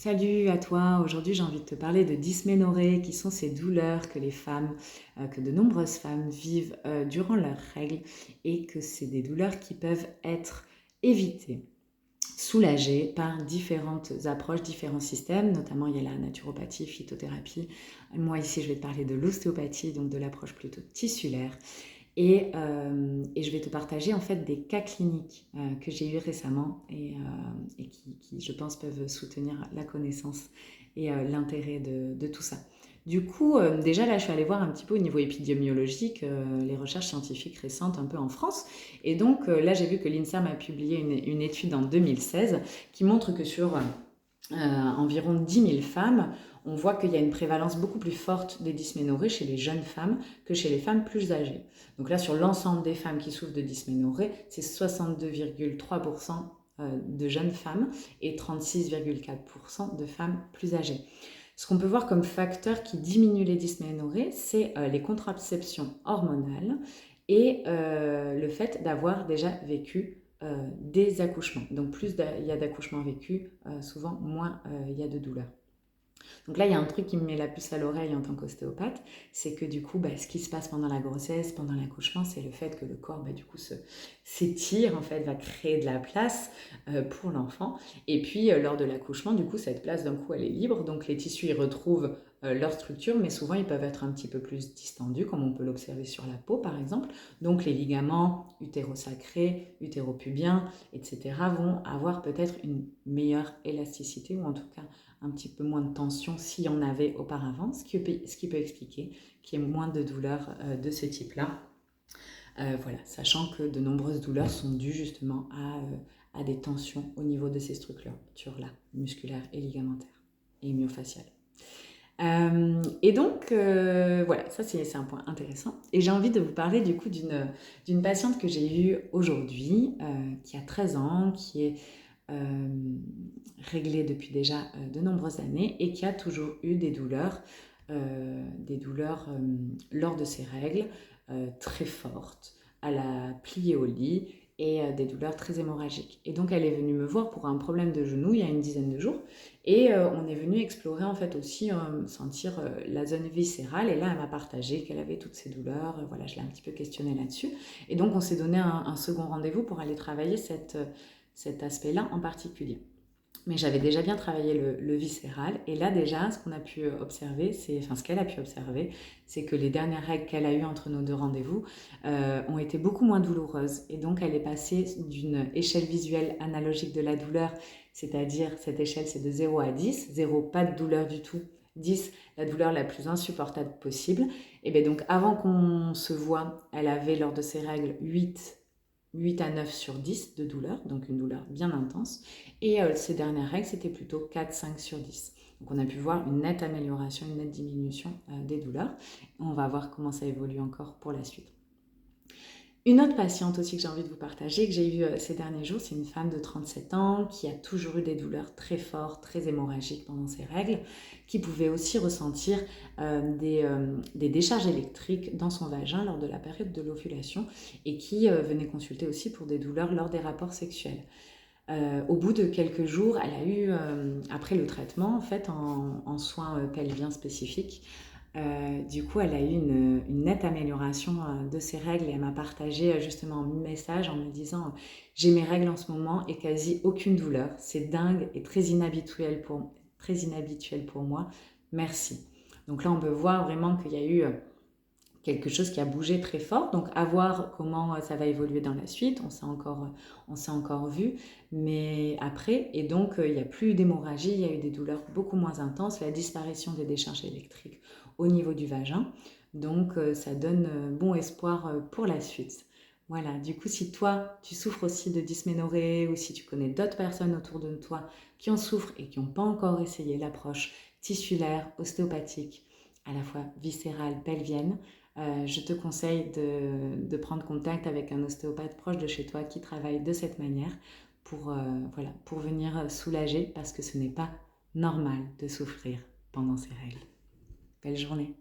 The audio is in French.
Salut à toi, aujourd'hui j'ai envie de te parler de dysménorrhée, qui sont ces douleurs que les femmes, que de nombreuses femmes vivent durant leurs règles et que c'est des douleurs qui peuvent être évitées, soulagées par différentes approches, différents systèmes, notamment il y a la naturopathie, phytothérapie. Moi ici je vais te parler de l'ostéopathie, donc de l'approche plutôt tissulaire. Et je vais te partager en fait des cas cliniques que j'ai eus récemment et qui, je pense, peuvent soutenir la connaissance et l'intérêt de tout ça. Du coup, déjà là, je suis allée voir un petit peu au niveau épidémiologique les recherches scientifiques récentes un peu en France. Et donc là, j'ai vu que l'INSERM a publié une étude en 2016 qui montre que sur environ 10 000 femmes, on voit qu'il y a une prévalence beaucoup plus forte des dysménorrhées chez les jeunes femmes que chez les femmes plus âgées. Donc là, sur l'ensemble des femmes qui souffrent de dysménorrhée, c'est 62,3% de jeunes femmes et 36,4% de femmes plus âgées. Ce qu'on peut voir comme facteur qui diminue les dysménorrhées, c'est les contraceptions hormonales et le fait d'avoir déjà vécu des accouchements. Donc plus il y a d'accouchements vécus, souvent moins il y a de douleurs. Donc là, il y a un truc qui me met la puce à l'oreille en tant qu'ostéopathe, c'est que du coup, ce qui se passe pendant la grossesse, pendant l'accouchement, c'est le fait que le corps, du coup, s'étire, en fait, va créer de la place pour l'enfant. Et puis, lors de l'accouchement, du coup, cette place, d'un coup, elle est libre. Donc, les tissus, ils retrouvent leur structure, mais souvent, ils peuvent être un petit peu plus distendus, comme on peut l'observer sur la peau, par exemple. Donc, les ligaments utérosacrés, utéropubiens, etc., vont avoir peut-être une meilleure élasticité, ou en tout cas, un petit peu moins de tension s'il y en avait auparavant, ce qui peut expliquer qu'il y ait moins de douleurs de ce type-là. Voilà, sachant que de nombreuses douleurs sont dues justement à des tensions au niveau de ces structures-là, musculaires et ligamentaires et myofaciales. Et donc, voilà, ça c'est un point intéressant. Et j'ai envie de vous parler du coup d'une patiente que j'ai eue aujourd'hui, qui a 13 ans, qui est réglée depuis déjà de nombreuses années et qui a toujours eu des douleurs lors de ses règles, très fortes, à la plier au lit et des douleurs très hémorragiques. Et donc elle est venue me voir pour un problème de genou il y a une dizaine de jours et on est venu explorer en fait aussi, sentir la zone viscérale, et là elle m'a partagé qu'elle avait toutes ces douleurs, voilà, je l'ai un petit peu questionnée là-dessus et donc on s'est donné un second rendez-vous pour aller travailler cet aspect-là en particulier. Mais j'avais déjà bien travaillé le viscéral. Et là, déjà, ce qu'on a pu observer, ce qu'elle a pu observer, c'est que les dernières règles qu'elle a eues entre nos deux rendez-vous ont été beaucoup moins douloureuses. Et donc, elle est passée d'une échelle visuelle analogique de la douleur, c'est-à-dire cette échelle, c'est de 0 à 10. 0, pas de douleur du tout. 10, la douleur la plus insupportable possible. Et bien donc, avant qu'on se voit, elle avait, lors de ses règles, 8 à 9 sur 10 de douleur, donc une douleur bien intense. Et ces dernières règles, c'était plutôt 4-5 sur 10. Donc on a pu voir une nette amélioration, une nette diminution des douleurs. On va voir comment ça évolue encore pour la suite. Une autre patiente aussi que j'ai envie de vous partager, que j'ai eue ces derniers jours, c'est une femme de 37 ans qui a toujours eu des douleurs très fortes, très hémorragiques pendant ses règles, qui pouvait aussi ressentir des décharges électriques dans son vagin lors de la période de l'ovulation et qui venait consulter aussi pour des douleurs lors des rapports sexuels. Au bout de quelques jours, elle a eu, après le traitement, en fait, en soins pelviens spécifiques, du coup, elle a eu une nette amélioration de ses règles et elle m'a partagé justement un message en me disant j'ai mes règles en ce moment et quasi aucune douleur. C'est dingue et très inhabituel pour moi. Merci. Donc là, on peut voir vraiment qu'il y a eu quelque chose qui a bougé très fort. Donc à voir comment ça va évoluer dans la suite. On s'est encore vu. Mais après, et donc il n'y a plus d'hémorragie, il y a eu des douleurs beaucoup moins intenses, la disparition des décharges électriques au niveau du vagin. Donc ça donne bon espoir pour la suite. Voilà, du coup, si toi, tu souffres aussi de dysménorrhée ou si tu connais d'autres personnes autour de toi qui en souffrent et qui n'ont pas encore essayé l'approche tissulaire, ostéopathique, à la fois viscérale, pelvienne, je te conseille de prendre contact avec un ostéopathe proche de chez toi qui travaille de cette manière pour venir soulager, parce que ce n'est pas normal de souffrir pendant ces règles. Belle journée.